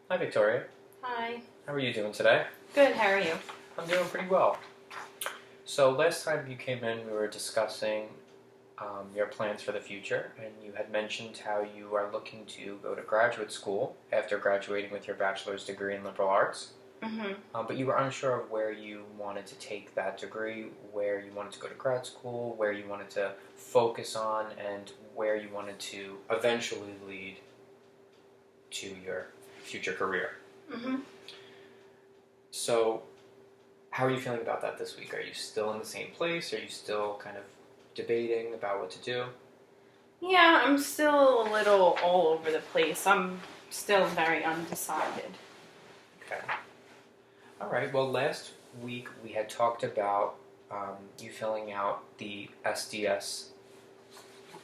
Hi, Victoria. Hi. How are you doing today? Good, how are you? I'm doing pretty well. So, last time you came in, we were discussing your plans for the future, and you had mentioned how you are looking to go to graduate school after graduating with your bachelor's degree in liberal arts. Mm-hmm. But you were unsure of where you wanted to take that degree, where you wanted to go to grad school, where you wanted to focus on, and where you wanted to eventually lead to your future career. Mm-hmm. So, how are you feeling about that this week? Are you still in the same place? Are you still kind of debating about what to do? Yeah, I'm still a little all over the place. I'm still very undecided. Okay. All right. Well, last week we had talked about you filling out the SDS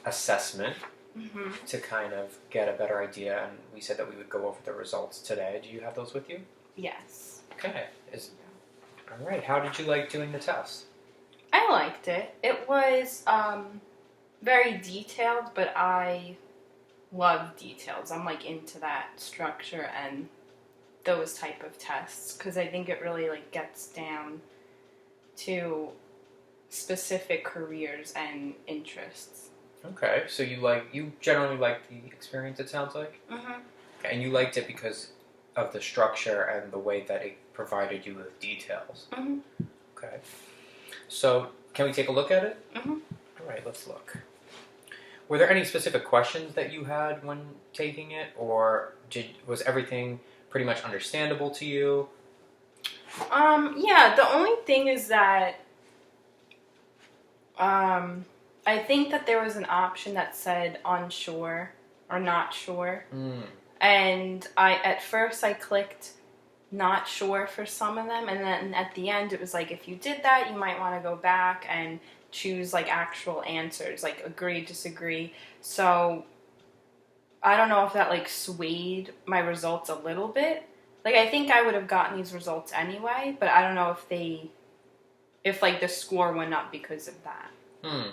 assessment Mm-hmm. to kind of get a better idea, and we said that we would go over the results today. Do you have those with you? Yes. Okay. All right. How did you like doing the test? I liked it. It was very detailed, but I love details. I'm like into that structure and those type of tests because I think it really like gets down to specific careers and interests. Okay. So you generally like the experience. It sounds like. Mm-hmm. And you liked it because of the structure and the way that it provided you with details. Mm-hmm. Okay. So, can we take a look at it? Mm-hmm. All right, let's look. Were there any specific questions that you had when taking it, or was everything pretty much understandable to you? Yeah, the only thing is that I think that there was an option that said unsure or not sure. Mm. And at first I clicked not sure for some of them, and then at the end it was like if you did that you might want to go back and choose like actual answers, like agree, disagree. So I don't know if that like swayed my results a little bit. Like I think I would have gotten these results anyway, but I don't know if like the score went up because of that. Hmm.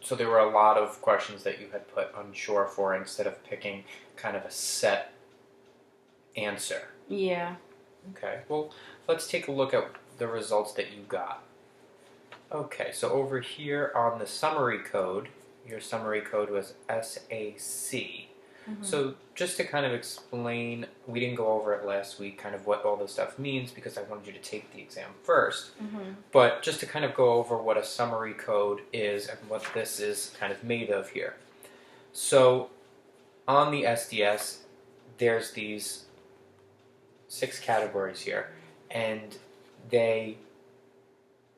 So there were a lot of questions that you had put unsure for instead of picking kind of a set answer. Yeah. Okay, well, let's take a look at the results that you got. Okay, so over here on the summary code, your summary code was SAC. Mm-hmm. So just to kind of explain, we didn't go over it last week, kind of what all this stuff means because I wanted you to take the exam first. Mm-hmm. But just to kind of go over what a summary code is and what this is kind of made of here. So on the SDS, there's these 6 categories here, and they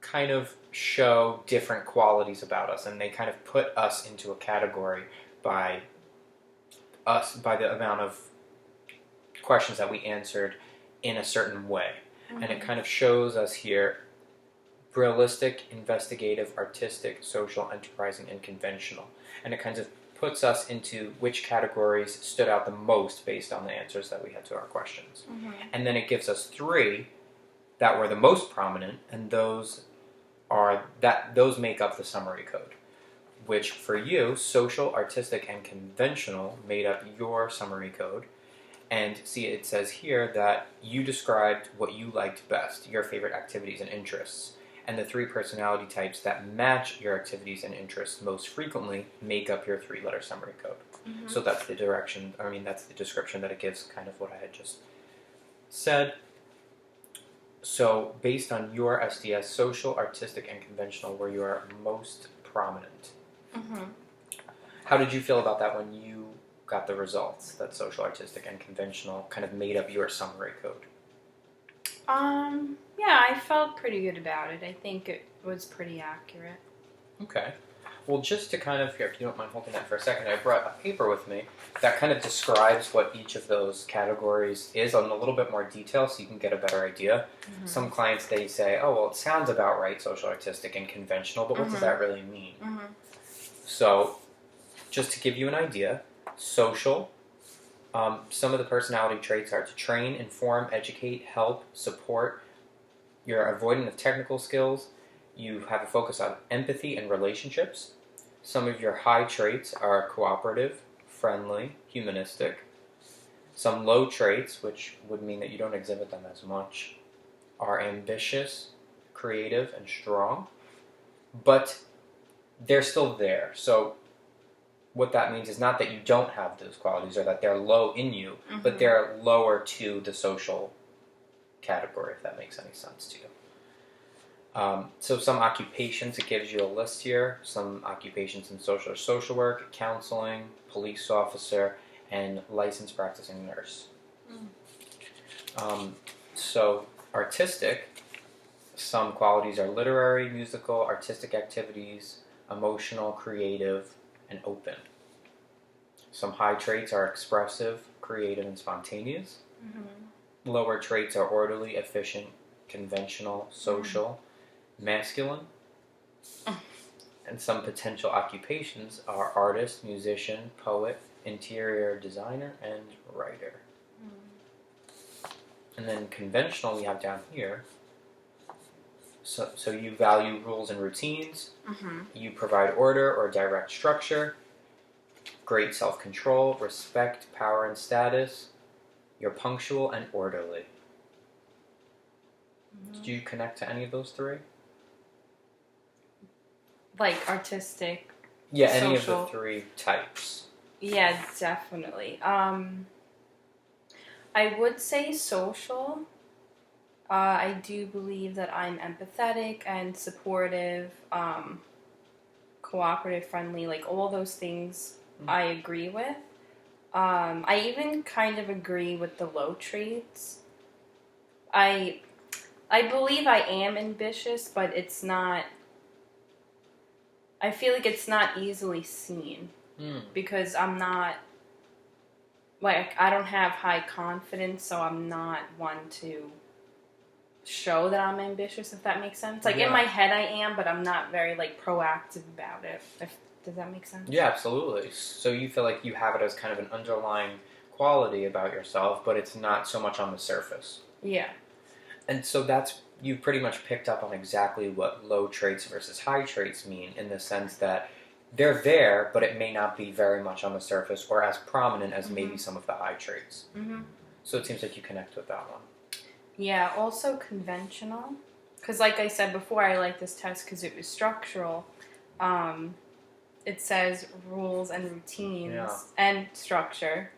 kind of show different qualities about us, and they kind of put us into a category by the amount of questions that we answered in a certain way. Mm-hmm. And it kind of shows us here realistic, investigative, artistic, social, enterprising, and conventional. And it kind of puts us into which categories stood out the most based on the answers that we had to our questions. Mm-hmm. And then it gives us 3 that were the most prominent, and those make up the summary code. Which for you, social, artistic, and conventional made up your summary code. And see, it says here that you described what you liked best, your favorite activities and interests. And the 3 personality types that match your activities and interests most frequently make up your 3-letter summary code. Mm-hmm. So that's the description that it gives, kind of what I had just said. So based on your SDS, social, artistic, and conventional were your most prominent. Mm-hmm. How did you feel about that when you got the results that social, artistic, and conventional kind of made up your summary code? Yeah, I felt pretty good about it. I think it was pretty accurate. Okay. Well, just to kind of, here, if you don't mind holding that for a second, I brought a paper with me that kind of describes what each of those categories is in a little bit more detail so you can get a better idea. Mm-hmm. Some clients, they say, oh, well, it sounds about right, social, artistic, and conventional, but what does that really mean? Mm-hmm. So, just to give you an idea, social, some of the personality traits are to train, inform, educate, help, support. You're avoidant of technical skills. You have a focus on empathy and relationships. Some of your high traits are cooperative, friendly, humanistic. Some low traits, which would mean that you don't exhibit them as much, are ambitious, creative, and strong, but they're still there. So what that means is not that you don't have those qualities or that they're low in you, but they're lower to the social category, if that makes any sense to you. So some occupations, it gives you a list here. Some occupations in social work, counseling, police officer, and licensed practicing nurse. So artistic, some qualities are literary, musical, artistic activities, emotional, creative, and open. Some high traits are expressive, creative, and spontaneous. Lower traits are orderly, efficient, conventional, social, masculine. And some potential occupations are artist, musician, poet, interior designer, and writer. And then conventional we have down here. So you value rules and routines. You provide order or direct structure. Great self-control, respect, power, and status. You're punctual and orderly. Did you connect to any of those three? Like artistic. Yeah, any social. of the three types. Yeah, definitely. I would say social. I do believe that I'm empathetic and supportive, cooperative, friendly, like all those things I agree with. I even kind of agree with the low traits. I believe I am ambitious, but it's not. I feel like it's not easily seen because I'm not. Like, I don't have high confidence, so I'm not one to show that I'm ambitious, if that makes sense. Like, in my head I am, but I'm not very, like, proactive about it. Does that make sense? Yeah, absolutely. So you feel like you have it as kind of an underlying quality about yourself, but it's not so much on the surface. Yeah. And so you pretty much picked up on exactly what low traits versus high traits mean, in the sense that they're there, but it may not be very much on the surface or as prominent as maybe some of the high traits. So it seems like you connect with that one. Yeah, also conventional. Because like I said before, I like this test because it was structural. It says rules and routines and structure,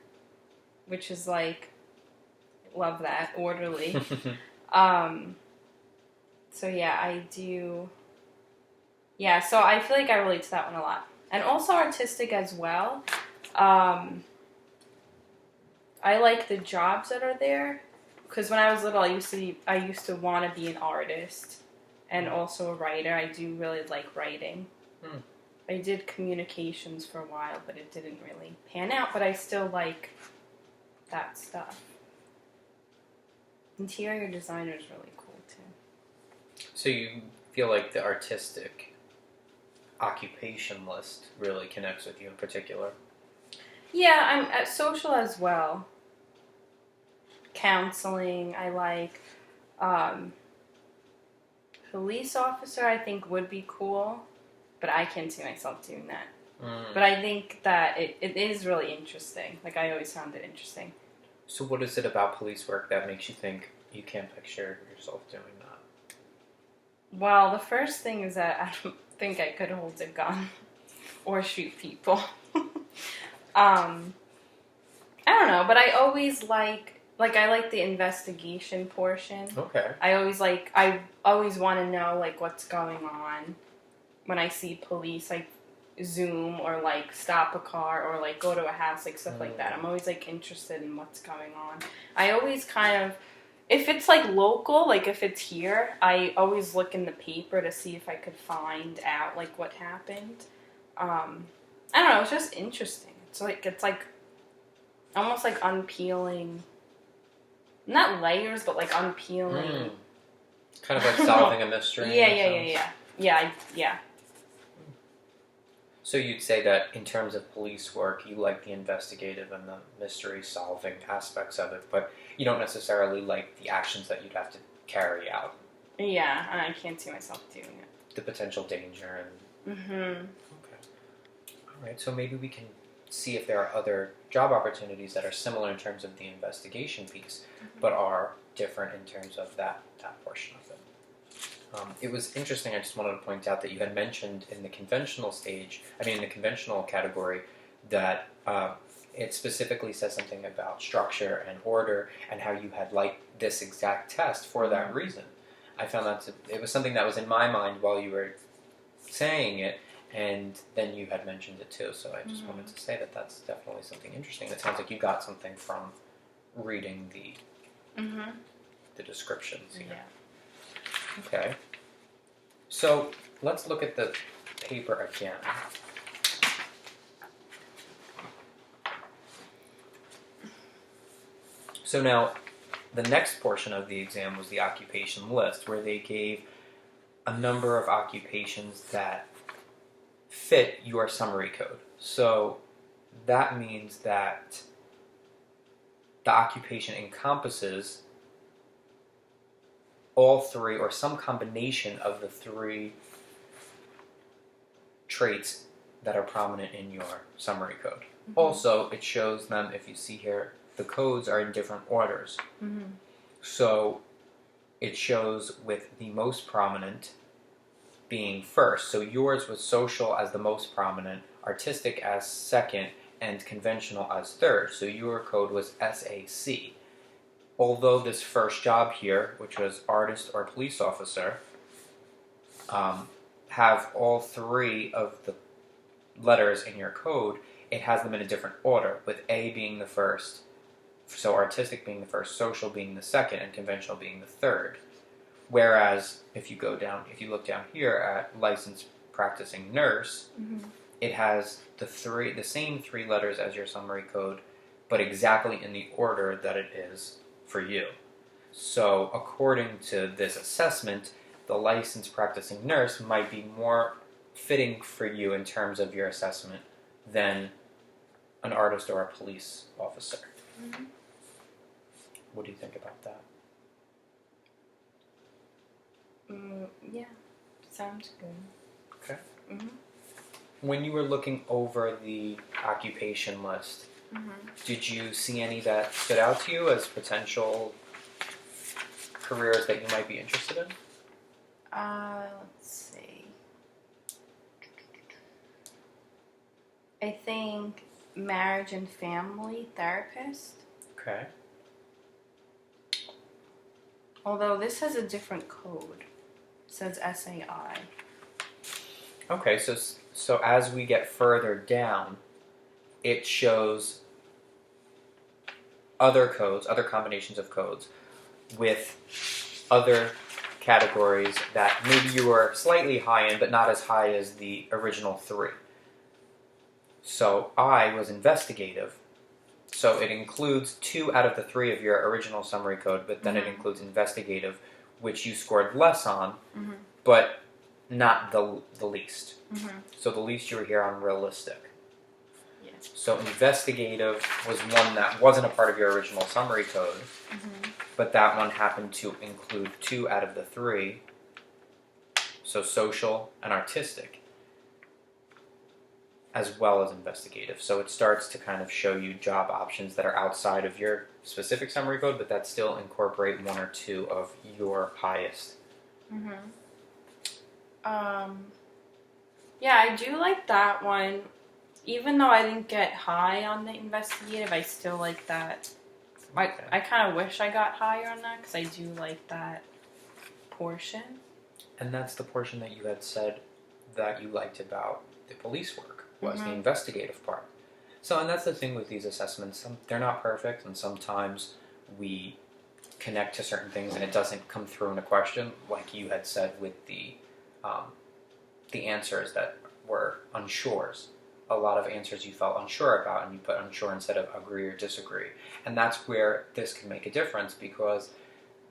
which is like, love that, orderly. So yeah, I do. Yeah, so I feel like I relate to that one a lot. And also artistic as well. I like the jobs that are there. Because when I was little, I used to want to be an artist and also a writer. I do really like writing. I did communications for a while, but it didn't really pan out. But I still like that stuff. Interior designer is really cool too. So you feel like the artistic occupation list really connects with you in particular? Yeah, I'm at social as well. Counseling, I like. Police officer, I think would be cool, but I can't see myself doing that. But I think that it is really interesting. Like, I always found it interesting. So what is it about police work that makes you think you can't picture yourself doing that? Well, the first thing is that I don't think I could hold a gun or shoot people. I don't know, but I always like I like the investigation portion. Okay. I always want to know like what's going on when I see police, like zoom or like stop a car or like go to a house, like stuff like that. I'm always like interested in what's going on. I always kind of, if it's like local, like if it's here, I always look in the paper to see if I could find out like what happened. I don't know, it's just interesting. It's like almost like unpeeling, not layers, but like unpeeling. Kind of like solving a mystery. Yeah. So you'd say that in terms of police work, you like the investigative and the mystery-solving aspects of it, but you don't necessarily like the actions that you'd have to carry out. Yeah, and I can't see myself doing it. The potential danger and... Okay. All right, so maybe we can see if there are other job opportunities that are similar in terms of the investigation piece, but are different in terms of that portion of it. It was interesting. I just wanted to point out that you had mentioned in the conventional in the conventional category, that it specifically says something about structure and order and how you had liked this exact test for that reason. I found it was something that was in my mind while you were saying it, and then you had mentioned it too. So I just wanted to say that that's definitely something interesting. It sounds like you got something from reading the descriptions here. Yeah. Okay. So let's look at the paper again. So now, the next portion of the exam was the occupation list, where they gave a number of occupations that fit your summary code. So that means that the occupation encompasses all three or some combination of the three traits that are prominent in your summary code. Also, it shows them, if you see here, the codes are in different orders. So it shows with the most prominent being first. So yours was social as the most prominent, artistic as second, and conventional as third. So your code was SAC. Although this first job here, which was artist or police officer, have all three of the letters in your code, it has them in a different order, with A being the first, so artistic being the first, social being the second, and conventional being the third. Whereas if you look down here at licensed practicing nurse, it has the same three letters as your summary code, but exactly in the order that it is for you. So according to this assessment, the licensed practicing nurse might be more fitting for you in terms of your assessment than an artist or a police officer. What do you think about that? Yeah, sounds good. Okay. When you were looking over the occupation list, did you see any that stood out to you as potential careers that you might be interested in? Let's see. I think marriage and family therapist. Okay. Although this has a different code. It says SAI. Okay, so as we get further down, it shows other codes, other combinations of codes, with other categories that maybe you were slightly high in, but not as high as the original three. So I was investigative. So it includes 2 out of the 3 of your original summary code, but then it includes investigative, which you scored less on, but not the least. So the least you were here on realistic. Yes. So investigative was one that wasn't a part of your original summary code, but that one happened to include 2 out of the 3. So social and artistic, as well as investigative. So it starts to kind of show you job options that are outside of your specific summary code, but that still incorporate 1 or 2 of your highest. Yeah, I do like that one. Even though I didn't get high on the investigative, I still like that. I kind of wish I got higher on that because I do like that portion. And that's the portion that you had said that you liked about the police work, was the investigative part. So, and that's the thing with these assessments. They're not perfect, and sometimes we connect to certain things and it doesn't come through in a question, like you had said with the answers that were unsures. A lot of answers you felt unsure about, and you put unsure instead of agree or disagree. And that's where this can make a difference, because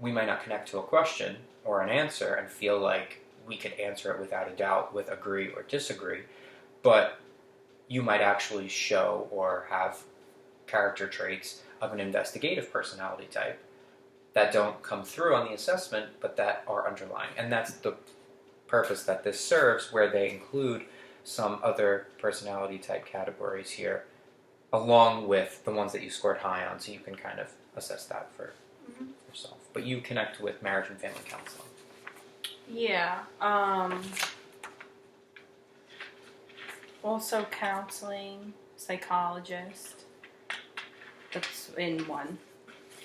we might not connect to a question or an answer and feel like we could answer it without a doubt with agree or disagree, but you might actually show or have character traits of an investigative personality type that don't come through on the assessment, but that are underlying. And that's the purpose that this serves, where they include some other personality type categories here along with the ones that you scored high on, so you can kind of assess that for Mhm. yourself. But you connect with marriage and family counseling. Yeah. Also counseling, psychologist. That's in one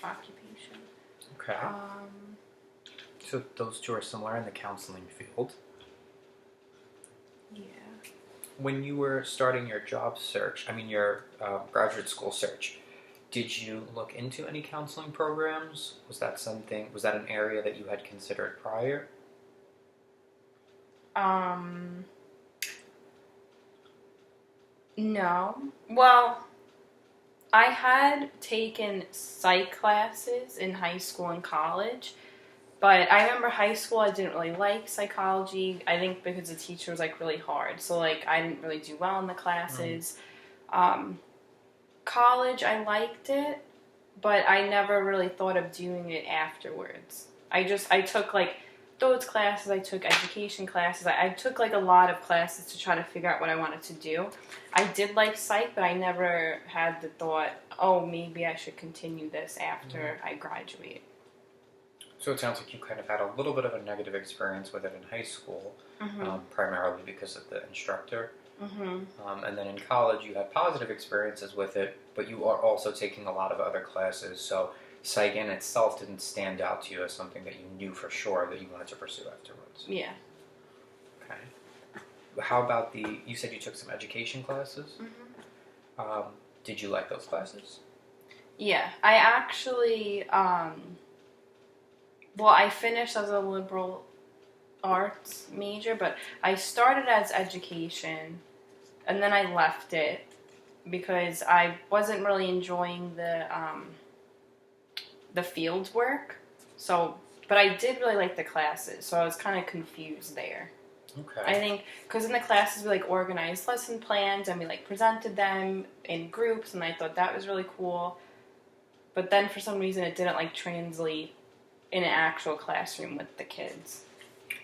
occupation. Okay. So those two are similar in the counseling field. Yeah. When you were starting your job search, your graduate school search, did you look into any counseling programs? Was that an area that you had considered prior? No. Well, I had taken psych classes in high school and college, but I remember high school I didn't really like psychology. I think because the teacher was like really hard, so like I didn't really do well in the classes. College I liked it, but I never really thought of doing it afterwards. I took like those classes, I took education classes, I took like a lot of classes to try to figure out what I wanted to do. I did like psych, but I never had the thought, oh, maybe I should continue this after I graduate. So it sounds like you kind of had a little bit of a negative experience with it in high school, primarily because of the instructor. And then in college, you had positive experiences with it, but you are also taking a lot of other classes. So psych in itself didn't stand out to you as something that you knew for sure that you wanted to pursue afterwards. Yeah. Okay. How about you said you took some education classes? Did you like those classes? Yeah. I actually, I finished as a liberal arts major, but I started as education and then I left it because I wasn't really enjoying the field work. So, but I did really like the classes, so I was kind of confused there. Okay. I think because in the classes we like organized lesson plans and we like presented them in groups, and I thought that was really cool. But then for some reason it didn't like translate in an actual classroom with the kids.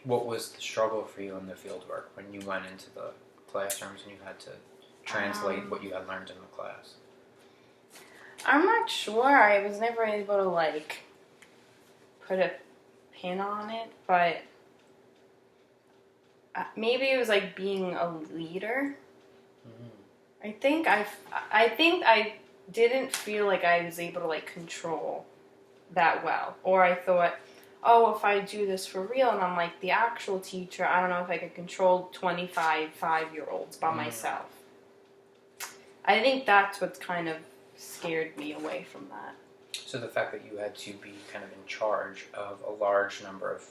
What was the struggle for you in the field work when you went into the classrooms and you had to translate what you had learned in the class? I'm not sure. I was never able to like put a pin on it, but maybe it was like being a leader. I think I didn't feel like I was able to like control that well, or I thought, oh, if I do this for real and I'm like the actual teacher, I don't know if I could control 25 5-year-olds by myself. I think that's what kind of scared me away from that. So the fact that you had to be kind of in charge of a large number of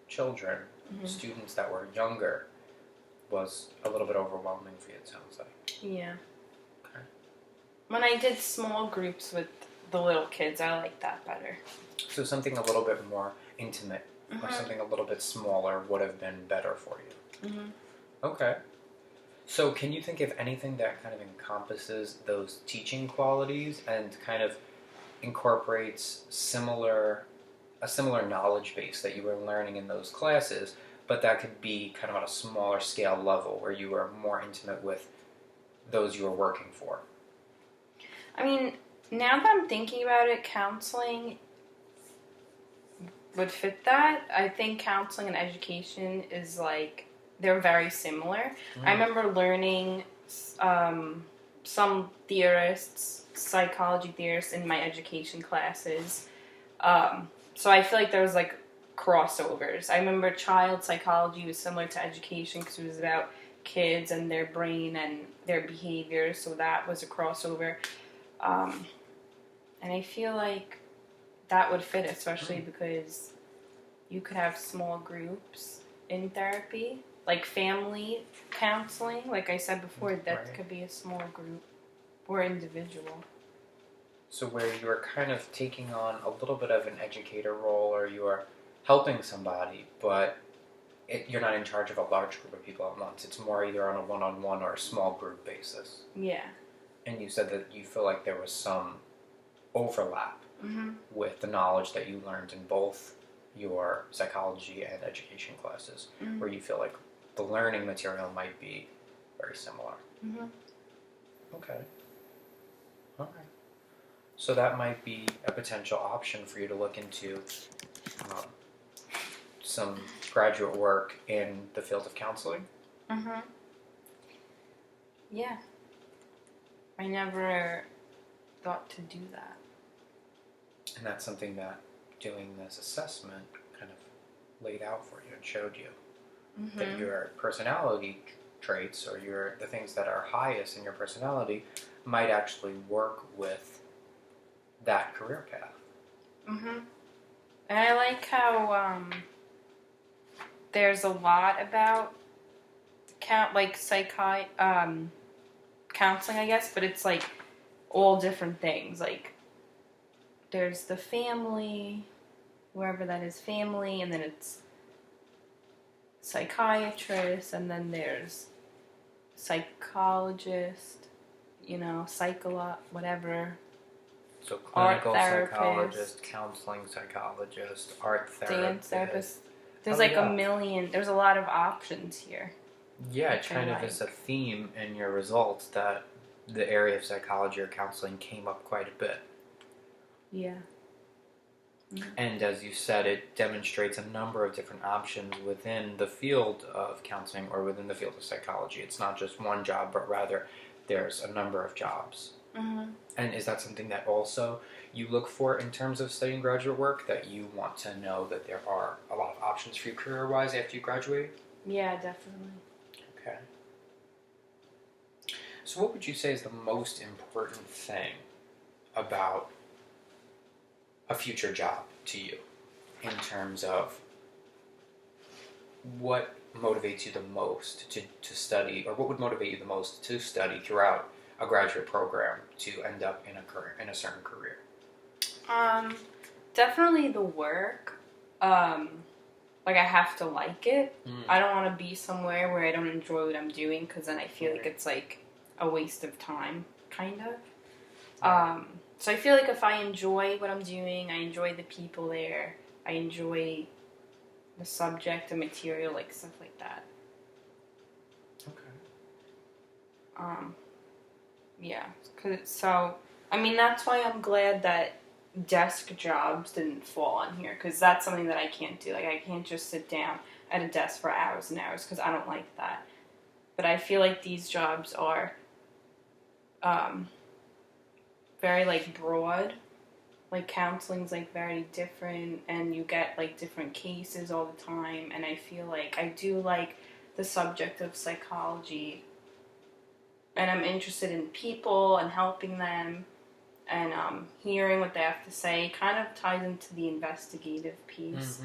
children, students that were younger, was a little bit overwhelming for you, it sounds like. Yeah. Okay. When I did small groups with the little kids, I liked that better. So something a little bit more intimate or something a little bit smaller would have been better for you. Okay. So can you think of anything that kind of encompasses those teaching qualities and kind of incorporates a similar knowledge base that you were learning in those classes, but that could be kind of on a smaller scale level where you were more intimate with those you were working for? I mean, now that I'm thinking about it, counseling would fit that. I think counseling and education is like, they're very similar. I remember learning some theorists, psychology theorists in my education classes. So I feel like there was like crossovers. I remember child psychology was similar to education because it was about kids and their brain and their behavior, so that was a crossover. And I feel like that would fit, especially because you could have small groups in therapy, like family counseling. Like I said before, that could be a small group or individual. So where you're kind of taking on a little bit of an educator role, or you're helping somebody, but you're not in charge of a large group of people at once. It's more either on a one-on-one or a small group basis. Yeah. And you said that you feel like there was some overlap with the knowledge that you learned in both your psychology and education classes, where you feel like the learning material might be very similar. Okay. Okay. So that might be a potential option for you to look into um, some graduate work in the field of counseling. Mm-hmm. Yeah. I never thought to do that. And that's something that doing this assessment kind of laid out for you and showed you that your personality traits or the things that are highest in your personality might actually work with that career path. Mm-hmm. And I like how there's a lot about counseling, I guess, but it's like all different things. Like there's the family, wherever that is, family, and then it's psychiatrist, and then there's psychologist, whatever. So clinical Art psychologist, counseling psychologist, art dance therapist. therapist. There's there's a lot of options here. Yeah, it kind of is a theme in your results that the area of psychology or counseling came up quite a bit. Yeah. Mm-hmm. And as you said, it demonstrates a number of different options within the field of counseling or within the field of psychology. It's not just one job, but rather there's a number of jobs. Mm-hmm. And is that something that also you look for in terms of studying graduate work, that you want to know that there are a lot of options for you career-wise after you graduate? Yeah, definitely. Okay. So what would you say is the most important thing about a future job to you in terms of what motivates you the most to study, or what would motivate you the most to study throughout a graduate program to end up in a certain career? Definitely the work. Like I have to like it. I don't want to be somewhere where I don't enjoy what I'm doing, because then I feel like it's like a waste of time, kind of. So I feel like if I enjoy what I'm doing, I enjoy the people there, I enjoy the subject, the material, like stuff like that. Okay. Yeah. So, I mean, that's why I'm glad that desk jobs didn't fall on here, because that's something that I can't do. Like, I can't just sit down at a desk for hours and hours, because I don't like that. But I feel like these jobs are very, like, broad. Like, counseling's, like, very different, and you get, like, different cases all the time, and I feel like I do like the subject of psychology, and I'm interested in people and helping them, and hearing what they have to say. Kind of ties into the investigative piece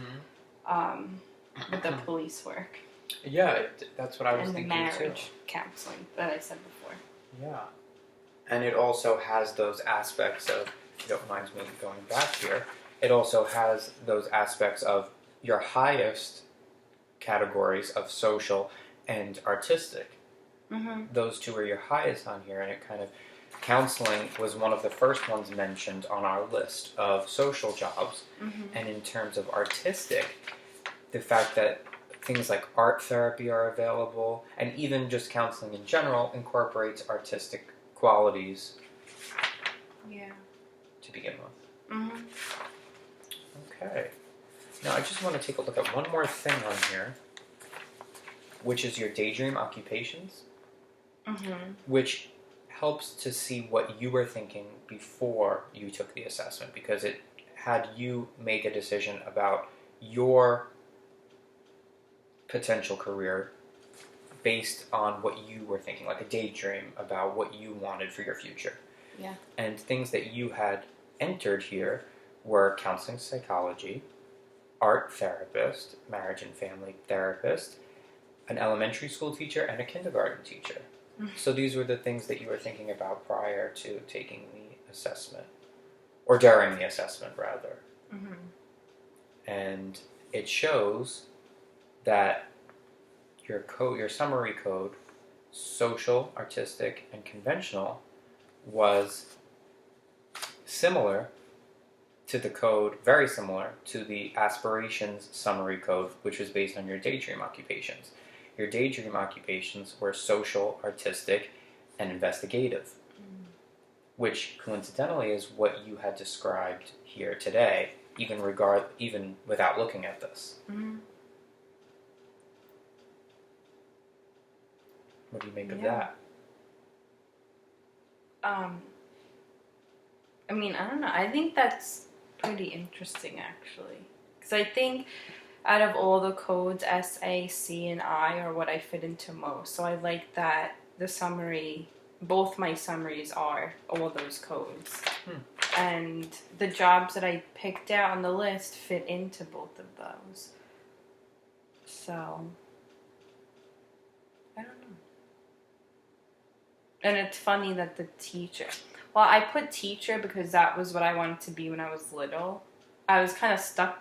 with the police work. Yeah, that's what I was and thinking the marriage too. counseling that I said before. Yeah. And it also has those aspects of, if you don't mind me going back here, it also has those aspects of your highest categories of social and artistic. Mm-hmm. Those two are your highest on here, and it kind of, counseling was one of the first ones mentioned on our list of social jobs. Mm-hmm. And in terms of artistic, the fact that things like art therapy are available, and even just counseling in general incorporates artistic qualities. Yeah. To begin with. Mm-hmm. Okay. Now I just want to take a look at one more thing on here, which is your daydream occupations, which helps to see what you were thinking before you took the assessment, because it had you make a decision about your potential career based on what you were thinking, like a daydream about what you wanted for your future. Yeah. And things that you had entered here were counseling psychology, art therapist, marriage and family therapist, an elementary school teacher, and a kindergarten teacher. So these were the things that you were thinking about prior to taking the assessment, or during the assessment, rather. And it shows that your summary code, social, artistic, and conventional, was similar to the code, very similar to the aspirations summary code, which was based on your daydream occupations. Your daydream occupations were social, artistic, and investigative. which coincidentally is what you had described here today, even without looking at this. Mm-hmm. What do you make of Yeah. that? I mean, I don't know. I think that's pretty interesting, actually. Because I think out of all the codes, S, A, C, and I are what I fit into most. So I like that the summary, both my summaries are all those codes. And the jobs that I picked out on the list fit into both of those. So, I don't know. And it's funny that the teacher. Well, I put teacher because that was what I wanted to be when I was little. I was kind of stuck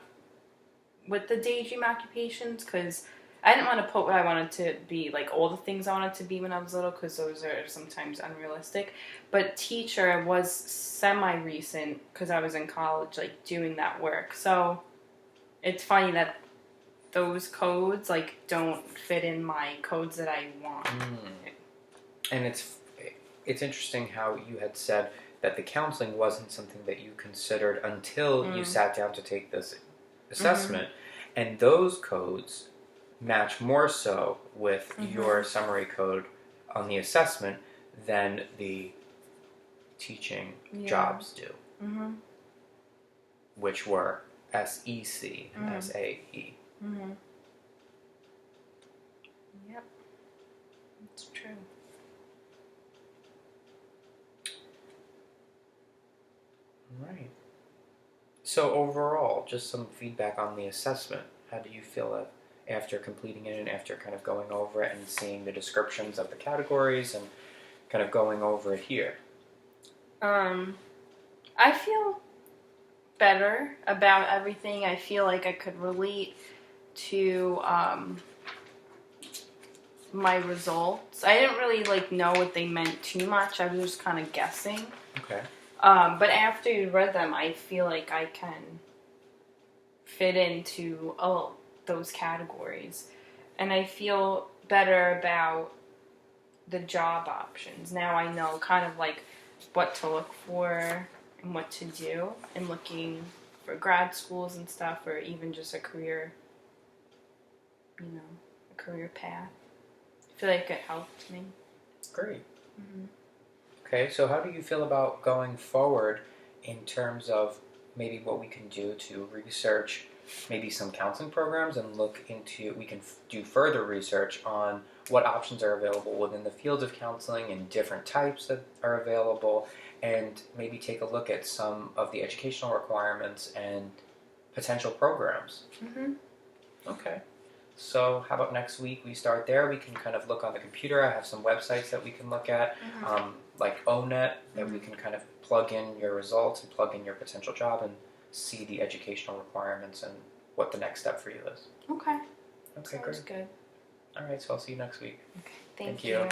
with the daydream occupations because I didn't want to put what I wanted to be, like all the things I wanted to be when I was little, because those are sometimes unrealistic. But teacher was semi-recent because I was in college, like doing that work. So it's funny that those codes like don't fit in my codes that I want. And it's interesting how you had said that the counseling wasn't something that you considered until you sat down to take this assessment, and those codes match more so with your summary code on the assessment than the teaching jobs do, which were SEC and SAE. Yep, that's true. Right. So overall, just some feedback on the assessment. How do you feel after completing it and after kind of going over it and seeing the descriptions of the categories and kind of going over it here? I feel better about everything. I feel like I could relate to my results. I didn't really like know what they meant too much. I was just kind of guessing. Okay. But after you read them, I feel like I can fit into those categories. And I feel better about the job options. Now I know kind of like what to look for and what to do, and looking for grad schools and stuff, or even just a career, a career path. I feel like it helped me. Great. Okay, so how do you feel about going forward in terms of maybe what we can do to research maybe some counseling programs and we can do further research on what options are available within the fields of counseling and different types that are available, and maybe take a look at some of the educational requirements and potential programs. Okay. So how about next week we start there? We can kind of look on the computer. I have some websites that we can look at, like ONET, that we can kind of plug in your results and plug in your potential job and see the educational requirements and what the next step for you is. Okay. Okay, Sounds great. good. All right, so I'll see you next week. Okay. Thank you. you.